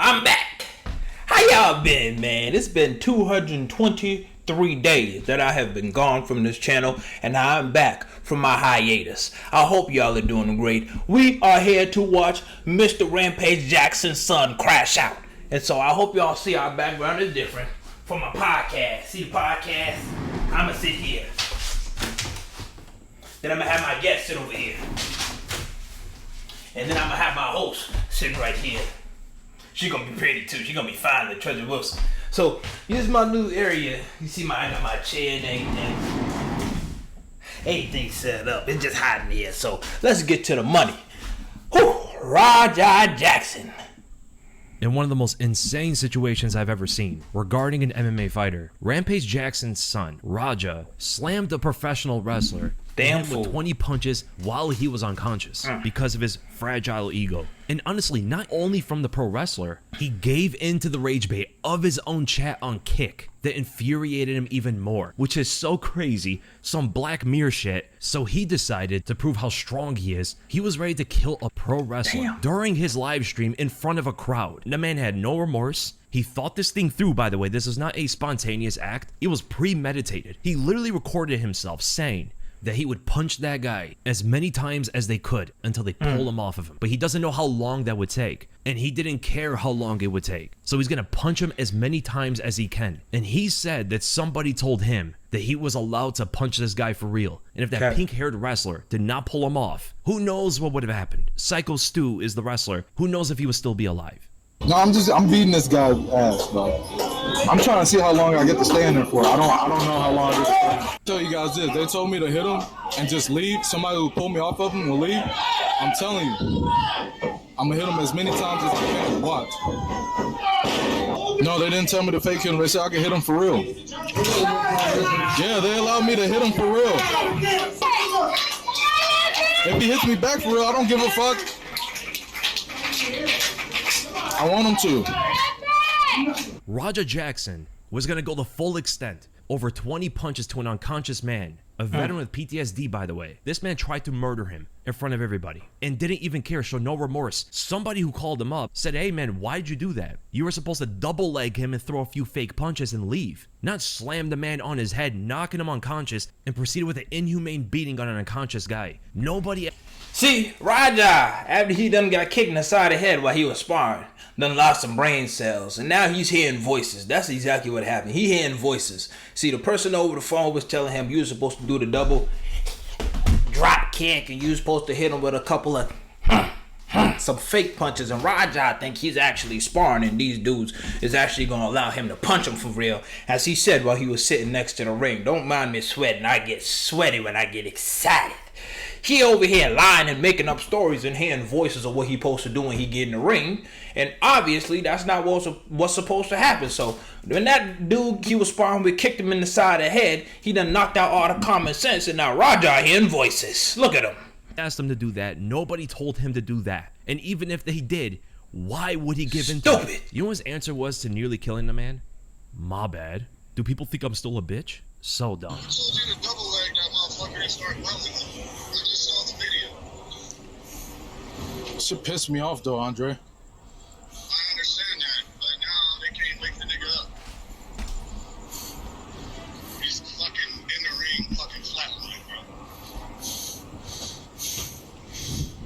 I'm back. How y'all been, man? It's been 223 days that I have been gone from this channel, and I'm back from my hiatus. I hope y'all are doing great. We are here to watch Mr. Rampage Jackson's son crash out. And so I hope y'all see our background is different from my podcast. See the podcast? I'ma sit here. Then I'm gonna have my guest sit over here. And then I'm gonna have my host sitting right here. She gonna be pretty too. She gonna be fine, the Treasure Wilson. So this is my new area. You see I got my chair and everything. Everything set up. It's just hot in here. So let's get to the money. Whew, Raja Jackson. In one of the most insane situations I've ever seen regarding an MMA fighter, Rampage Jackson's son, Raja, slammed a professional wrestler with 20 punches while he was unconscious because of his fragile ego. And honestly, not only from the pro wrestler, he gave in to the rage bait of his own chat on Kick that infuriated him even more, which is so crazy, some Black Mirror shit. So he decided to prove how strong he is. He was ready to kill a pro wrestler during his live stream in front of a crowd. The man had no remorse. He thought this thing through, by the way. This is not a spontaneous act. It was premeditated. He literally recorded himself saying that he would punch that guy as many times as they could until they pull him off of him. But he doesn't know how long that would take. And he didn't care how long it would take. So he's gonna punch him as many times as he can. And he said that somebody told him that he was allowed to punch this guy for real. And if that pink-haired wrestler did not pull him off, who knows what would have happened? Psycho Stu is the wrestler. Who knows if he would still be alive? No, I'm beating this guy's ass, bro. I'm trying to see how long I get to stay in there for. I don't know how long this is. Tell you guys this, they told me to hit him and just leave. Somebody who pulled me off of him will leave. I'm telling you, I'm gonna hit him as many times as I can. Watch. No, they didn't tell me to fake hit him. They said I could hit him for real. Yeah, they allowed me to hit him for real. If he hits me back for real, I don't give a fuck. I want him to. Raja Jackson was going to go the full extent, over 20 punches to an unconscious man, a veteran with PTSD, by the way. This man tried to murder him in front of everybody and didn't even care, showed no remorse. Somebody who called him up said, hey man, why'd you do that? You were supposed to double leg him and throw a few fake punches and leave, not slam the man on his head, knocking him unconscious, and proceeded with an inhumane beating on an unconscious guy. Nobody... See, Raja, after he done got kicked in the side of the head while he was sparring, done lost some brain cells, and now he's hearing voices. That's exactly what happened. He hearing voices. See, the person over the phone was telling him you were supposed to do the double drop kick, and you were supposed to hit him with a couple of some fake punches. And Raja, I think he's actually sparring, and these dudes is actually going to allow him to punch him for real. As he said while he was sitting next to the ring, don't mind me sweating. I get sweaty when I get excited. He over here lying and making up stories and hearing voices of what he supposed to do when he get in the ring. And obviously, that's not what's supposed to happen. So, when that dude he was sparring with kicked him in the side of the head, he done knocked out all the common sense. And now Raja hearing voices. Look at him. Asked him to do that. Nobody told him to do that. And even if they did, why would he give in to it? You know what his answer was to nearly killing the man? My bad. Do people think I'm still a bitch? So dumb. I told you to double leg that motherfucker and start welding him. I just saw the video. Shit pissed me off though, Andre. I understand that, but now they can't wake the nigga up. He's fucking in the ring, fucking flatline,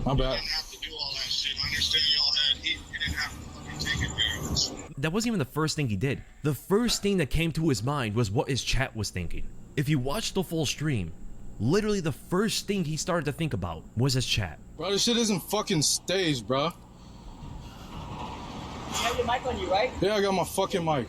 bro. My bad. You didn't have to do all that shit. I understand y'all had heat. You didn't have to fucking take advantage. That wasn't even the first thing he did. The first thing that came to his mind was what his chat was thinking. If you watch the full stream, literally the first thing he started to think about was his chat. Bro, this shit isn't fucking staged, bro. You have your mic on you, right? Yeah, I got my fucking mic.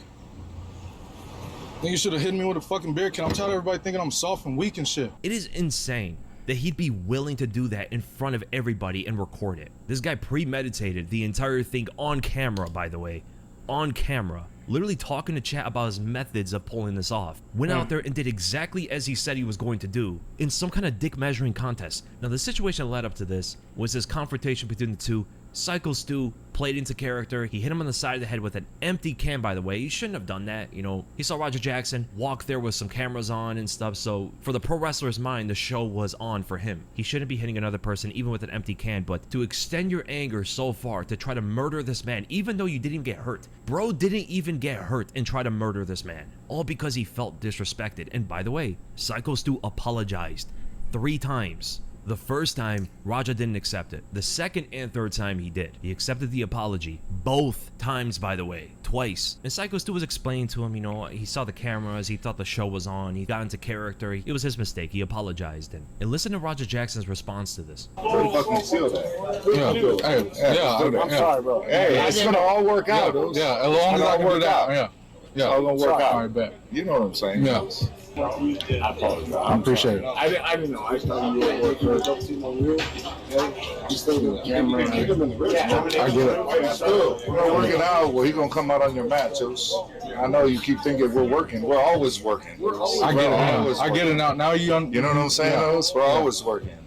Think you should have hit me with a fucking beer can. I'm tired of everybody thinking I'm soft and weak and shit. It is insane that he'd be willing to do that in front of everybody and record it. This guy premeditated the entire thing on camera, by the way. On camera. Literally talking to chat about his methods of pulling this off. Went out there and did exactly as he said he was going to do in some kind of dick measuring contest. Now the situation that led up to this was this confrontation between the two, Psycho Stu played into character. He hit him on the side of the head with an empty can, by the way. He shouldn't have done that. You know, he saw Roger Jackson walk there with some cameras on and stuff. So for the pro wrestler's mind, the show was on for him. He shouldn't be hitting another person, even with an empty can. But to extend your anger so far to try to murder this man, even though you didn't even get hurt. Bro didn't even get hurt and try to murder this man. All because he felt disrespected. And by the way, Psycho Stu apologized 3 times. The first time, Raja didn't accept it. The second and third time he did. He accepted the apology. Both times, by the way. Twice. And Psycho Stu was explaining to him, you know, he saw the cameras, he thought the show was on, he got into character. It was his mistake. He apologized. And listen to Roger Jackson's response to this. Fucking seal that. I'm sorry, bro. Hey, it's gonna all work out. Yeah, as long as I can work out. Yeah. It's all gonna work out. All right, bet. You know what I'm saying? Yeah. I apologize. I appreciate it. I didn't know. I thought you were at work. Don't see no real. You still do the camera. I get it. Still, we're working out. Well, he's gonna come out on your matches. I know you keep thinking we're working. We're always working. I get it now. I get it now. Now you know what I'm saying? Yeah. We're always working.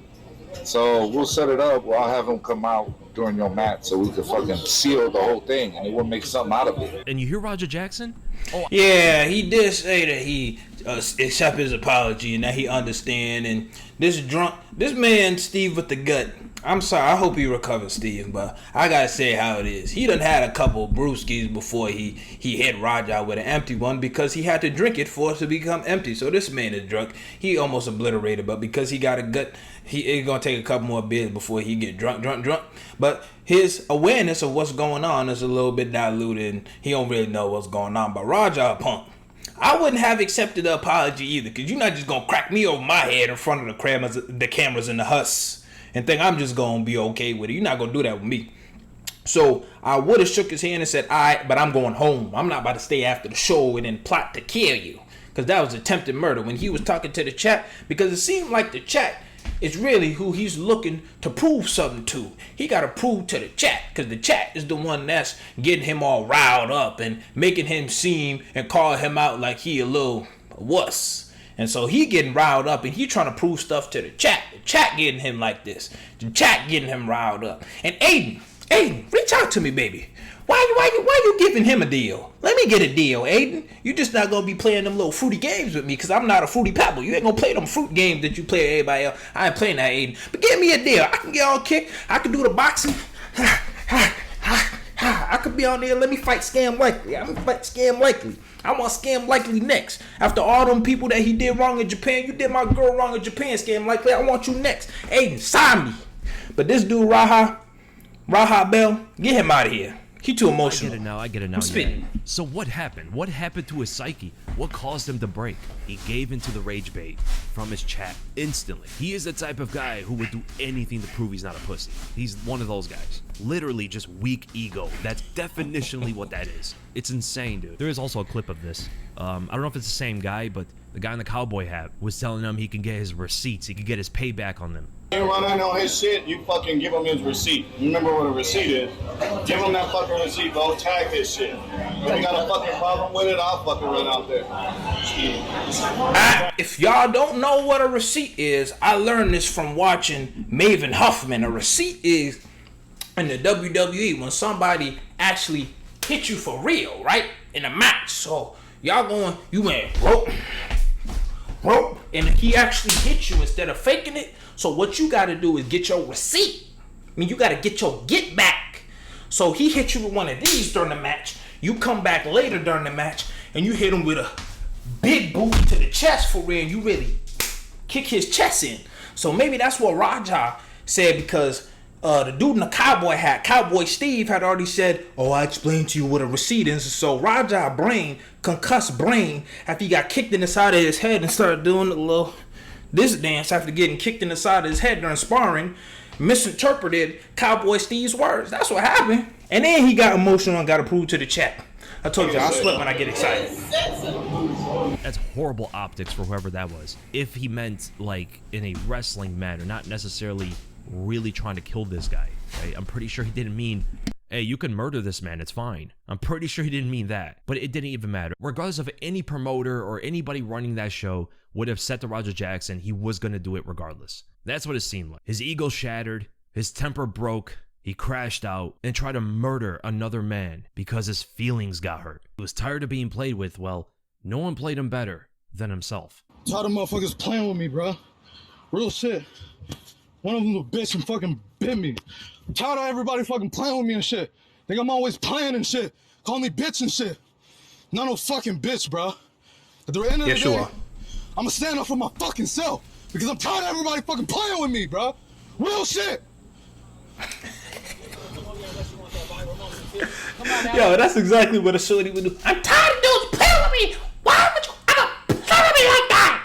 So we'll set it up. Well, I'll have him come out during your match so we can fucking seal the whole thing and we'll make something out of it. And you hear Roger Jackson? Oh, yeah, he did say that he accept his apology and that he understand. And this man Steve with the gut, I'm sorry, I hope he recovers, Steve, but I gotta say how it is. He done had a couple brewskis before he hit Raja with an empty one because he had to drink it for it to become empty. So this man is drunk. He almost obliterated, but because he got a gut, it's gonna take a couple more beers before he get drunk. But his awareness of what's going on is a little bit diluted and he don't really know what's going on. But Raja a punk. I wouldn't have accepted the apology either, because you're not just gonna crack me over my head in front of the cameras and the huss and think I'm just gonna be okay with it. You're not gonna do that with me. So I would have shook his hand and said, all right, but I'm going home. I'm not about to stay after the show and then plot to kill you, because that was attempted murder when he was talking to the chat, because it seemed like the chat is really who he's looking to prove something to. He got to prove to the chat, because the chat is the one that's getting him all riled up and making him seem and call him out like he a little wuss. And so he getting riled up and he trying to prove stuff to the chat. The chat getting him like this. The chat getting him riled up. And Aiden, reach out to me, baby. Why you giving him a deal? Let me get a deal, Aiden. You just not gonna be playing them little fruity games with me, because I'm not a fruity pebble. You ain't gonna play them fruit games that you play with everybody else. I ain't playing that, Aiden. But give me a deal. I can get on kick. I can do the boxing. I could be on there. Let me fight Scam Likely. I'm gonna fight Scam Likely. I want Scam Likely next. After all them people that he did wrong in Japan, you did my girl wrong in Japan, Scam Likely. I want you next. Aiden, sign me. But this dude, Raha Bell, get him out of here. He too emotional. I get it now. Yeah. So what happened? What happened to his psyche? What caused him to break? He gave into the rage bait from his chat instantly. He is the type of guy who would do anything to prove he's not a pussy. He's one of those guys. Literally just weak ego. That's definitionally what that is. It's insane, dude. There is also a clip of this. I don't know if it's the same guy, but the guy in the cowboy hat was telling him he can get his receipts. He could get his payback on them. You run in on his shit, you fucking give him his receipt. You remember what a receipt is? Give him that fucking receipt, go tag his shit. If you got a fucking problem with it, I'll fucking run out there. If y'all don't know what a receipt is, I learned this from watching Maven Huffman. A receipt is in the WWE when somebody actually hit you for real, right? In a match. So y'all you went rope, and he actually hit you instead of faking it. So what you got to do is get your receipt. I mean, you got to get your get back. So he hit you with one of these during the match. You come back later during the match and you hit him with a big boot to the chest for real. And you really kick his chest in. So maybe that's what Raja said, because the dude in the cowboy hat, Cowboy Steve, had already said, oh, I explained to you what a receipt is. So Raja concussed brain, after he got kicked in the side of his head and started doing this dance after getting kicked in the side of his head during sparring, misinterpreted Cowboy Steve's words. That's what happened. And then he got emotional and got to prove to the chat. I told you, I sweat when I get excited. That's horrible optics for whoever that was. If he meant like in a wrestling manner, not necessarily really trying to kill this guy. Right? I'm pretty sure he didn't mean, hey, you can murder this man, it's fine. I'm pretty sure he didn't mean that, but it didn't even matter. Regardless of any promoter or anybody running that show would have said to Roger Jackson, he was going to do it regardless. That's what it seemed like. His ego shattered, his temper broke, He crashed out and tried to murder another man because his feelings got hurt. He was tired of being played with. Well, no one played him better than himself. Tired of motherfuckers playing with me, bro. Real shit. One of them's a bitch and fucking bit me. I'm tired of everybody fucking playing with me and shit. Think I'm always playing and shit. Call me bitch and shit. Not no fucking bitch, bro. At the end of the day, I'ma stand up for my fucking self. Because I'm tired of everybody fucking playing with me, bro. Real shit. Yo, that's exactly what a shorty would do. I'm tired of dudes playing with me. Why would you ever play with me like that?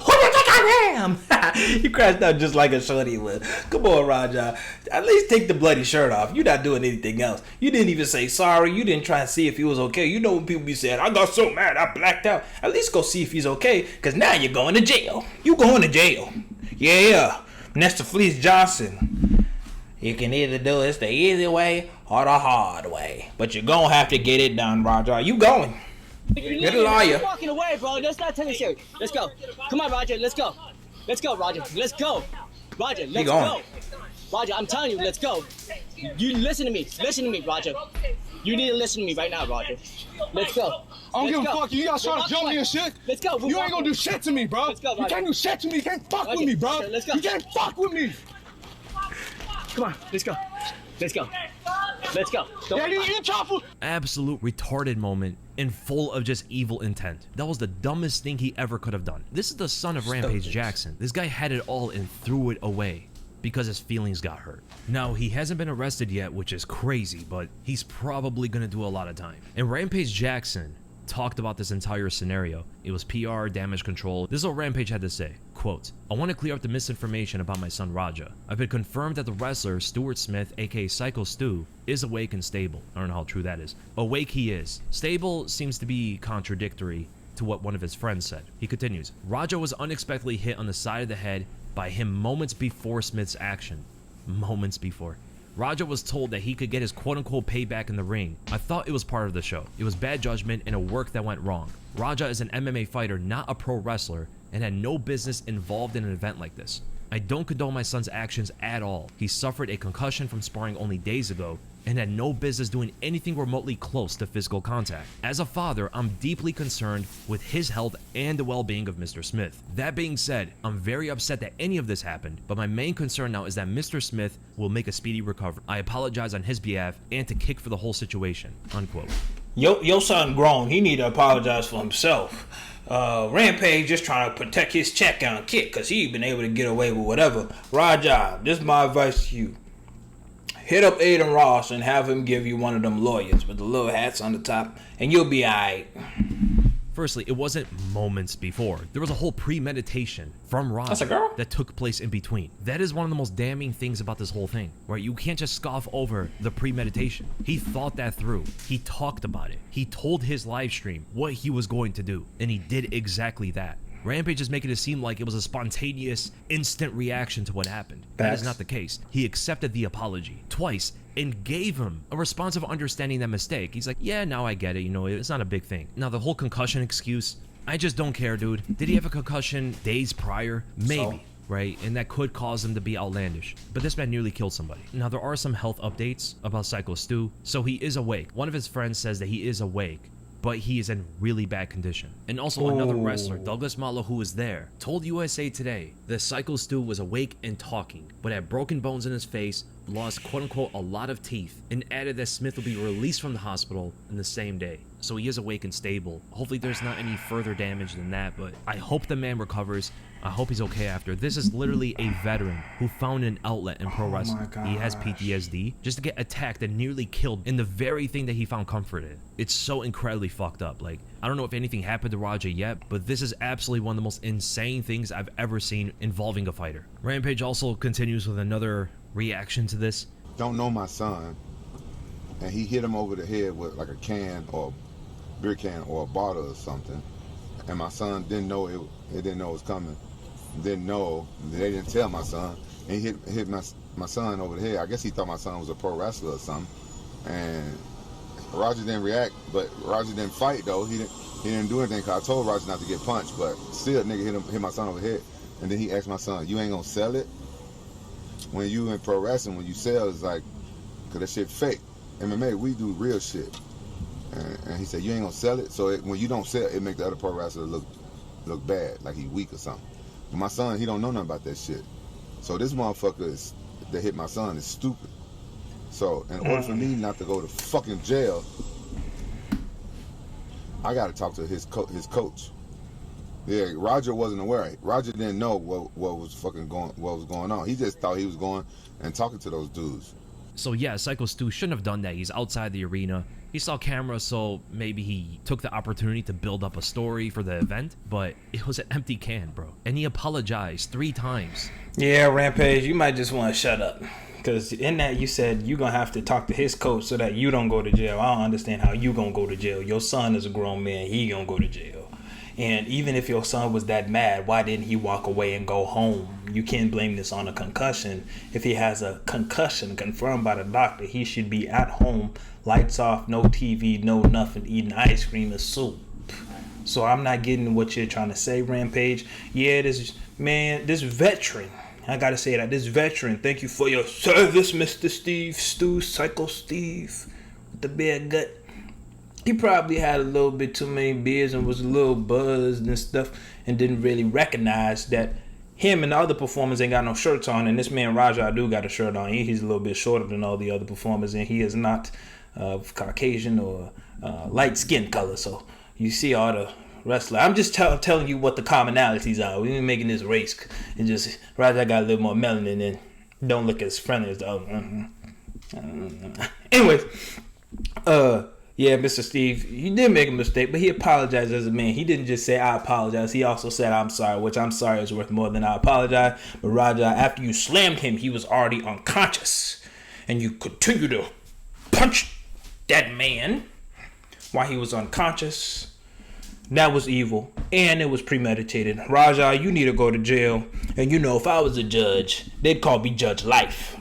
Who do you think I am? You crashed out just like a shorty would. Come on, Raja. At least take the bloody shirt off. You're not doing anything else. You didn't even say sorry. You didn't try and see if he was okay. You know when people be saying, I got so mad, I blacked out. At least go see if he's okay, because now you're going to jail. You going to jail. Yeah. Next to Fleece Johnson. You can either do this the easy way or the hard way. But you're going to have to get it done, Roger. You going? Get a lawyer. You're walking away, bro. Let's not take it serious. Let's go. Come on, Roger. Let's go. Let's go, Roger. Let's go. Roger, let's go. Roger, I'm telling you, let's go. You listen to me. Listen to me, Roger. You need to listen to me right now, Roger. Let's go. I don't give a fuck. You guys trying to jump me and shit. Let's go. You ain't gonna do shit to me, bro. Let's go, you can't do shit to me. You can't fuck with me, bro. Let's go. You can't fuck with me. Come on, let's go. Let's go. Let's go. Yeah, you chopped. Absolute retarded moment and full of just evil intent. That was the dumbest thing he ever could have done. This is the son of Rampage Jackson. This guy had it all and threw it away because his feelings got hurt. Now, he hasn't been arrested yet, which is crazy, but he's probably gonna do a lot of time. And Rampage Jackson talked about this entire scenario. It was PR, damage control. This is what Rampage had to say. Quote, I want to clear up the misinformation about my son Raja. I've been confirmed that the wrestler Stuart Smith, aka Psycho Stu, is awake and stable. I don't know how true that is. Awake he is. Stable seems to be contradictory to what one of his friends said. He continues, Raja was unexpectedly hit on the side of the head by him moments before Smith's action. Moments before. Raja was told that he could get his quote-unquote payback in the ring. I thought it was part of the show. It was bad judgment and a work that went wrong. Raja is an MMA fighter, not a pro wrestler, and had no business involved in an event like this. I don't condone my son's actions at all. He suffered a concussion from sparring only days ago and had no business doing anything remotely close to physical contact. As a father, I'm deeply concerned with his health and the well-being of Mr. Smith. That being said, I'm very upset that any of this happened, but my main concern now is that Mr. Smith will make a speedy recovery. I apologize on his behalf and to kick for the whole situation, unquote. Your son grown. He need to apologize for himself. Rampage just trying to protect his check on kick because he been able to get away with whatever. Raja, this is my advice to you. Hit up Aiden Ross and have him give you one of them lawyers with the little hats on the top, and you'll be alright. Firstly, it wasn't moments before. There was a whole premeditation from Raja that took place in between. That is one of the most damning things about this whole thing, right? You can't just scoff over the premeditation. He thought that through. He talked about it. He told his live stream what he was going to do, and he did exactly that. Rampage is making it seem like it was a spontaneous, instant reaction to what happened. That is not the case. He accepted the apology twice and gave him a response of understanding that mistake. He's like, yeah, now I get it. You know, it's not a big thing. Now, the whole concussion excuse, I just don't care, dude. Did he have a concussion days prior? Maybe. Right? And that could cause him to be outlandish. But this man nearly killed somebody. Now, there are some health updates about Psycho Stu. So he is awake. One of his friends says that he is awake, but he is in really bad condition. And also another wrestler, Douglas Malo, who was there, told USA Today that Psycho Stu was awake and talking, but had broken bones in his face, lost quote-unquote a lot of teeth, and added that Smith will be released from the hospital in the same day. So he is awake and stable. Hopefully there's not any further damage than that, but I hope the man recovers. I hope he's okay after. This is literally a veteran who found an outlet in pro wrestling. He has PTSD just to get attacked and nearly killed in the very thing that he found comfort in. It's so incredibly fucked up. Like, I don't know if anything happened to Raja yet, but this is absolutely one of the most insane things I've ever seen involving a fighter. Rampage also continues with another reaction to this. Don't know my son, and he hit him over the head with like a can or a beer can or a bottle or something, and my son didn't know it didn't know it was coming. Didn't know, they didn't tell my son, and he hit my son over the head. I guess he thought my son was a pro wrestler or something, and Roger didn't react, but Roger didn't fight though. He didn't do anything because I told Roger not to get punched, but still nigga hit my son over the head, and then he asked my son, you ain't gonna sell it? When you in pro wrestling, when you sell, it's like because that shit fake. MMA, we do real shit. And he said, you ain't gonna sell it? So when you don't sell it, it make the other pro wrestler look bad, like he weak or something. But my son, he don't know nothing about that shit. So this motherfucker that hit my son is stupid. So in order for me not to go to fucking jail, I gotta talk to his coach. Yeah, Roger wasn't aware. Roger didn't know what was going on. He just thought he was going and talking to those dudes. So yeah, Psycho Stu shouldn't have done that. He's outside the arena. He saw cameras, so maybe he took the opportunity to build up a story for the event, but it was an empty can, bro. And he apologized 3 times. Yeah, Rampage, you might just want to shut up. Because in that you said you're going to have to talk to his coach so that you don't go to jail. I don't understand how you going to go to jail. Your son is a grown man. He going to go to jail. And even if your son was that mad, why didn't he walk away and go home? You can't blame this on a concussion. If he has a concussion confirmed by the doctor, he should be at home, lights off, no TV, no nothing, eating ice cream and soup. So I'm not getting what you're trying to say, Rampage. Yeah, this veteran, I gotta say that, this veteran, thank you for your service, Mr. Steve, Psycho Steve, with the bear gut. He probably had a little bit too many beers and was a little buzzed and stuff and didn't really recognize that him and the other performers ain't got no shirts on, and this man Raja do got a shirt on. He's a little bit shorter than all the other performers, and he is not Caucasian or light skin color. So you see all the wrestler. I'm just telling you what the commonalities are. We ain't making this race. And just Raja got a little more melanin and don't look as friendly as the other. Anyways, yeah, Mr. Steve, he did make a mistake, but he apologized as a man. He didn't just say, I apologize. He also said, I'm sorry, which I'm sorry is worth more than I apologize. But Raja, after you slammed him, he was already unconscious. And you continue to punch that man while he was unconscious. That was evil, and it was premeditated. Raja, you need to go to jail. And you know, if I was a judge, they'd call me Judge Life.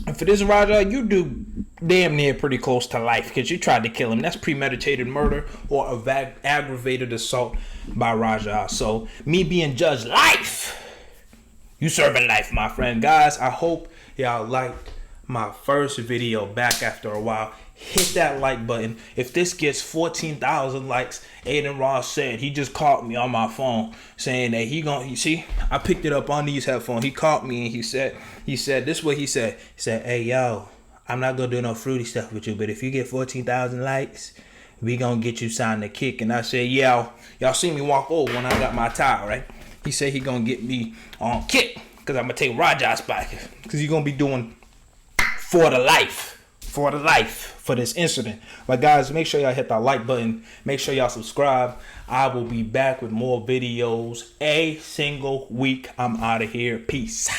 And for this, Raja, you do damn near pretty close to life because you tried to kill him. That's premeditated murder or aggravated assault by Raja. So me being Judge Life, you serving life, my friend. Guys, I hope y'all liked my first video back after a while. Hit that like button. If this gets 14,000 likes, Aiden Ross said, he just called me on my phone saying that you see, I picked it up on these headphones. He called me and he said, this is what he said. He said, hey, yo, I'm not going to do no fruity stuff with you, but if you get 14,000 likes, we going to get you signed a kick. And I said, yeah, y'all see me walk over when I got my towel, right? He said he going to get me on kick because I'm going to take Raja's spot because he's going to be doing for the life for this incident. But guys, make sure y'all hit that like button. Make sure y'all subscribe. I will be back with more videos a single week. I'm out of here. Peace.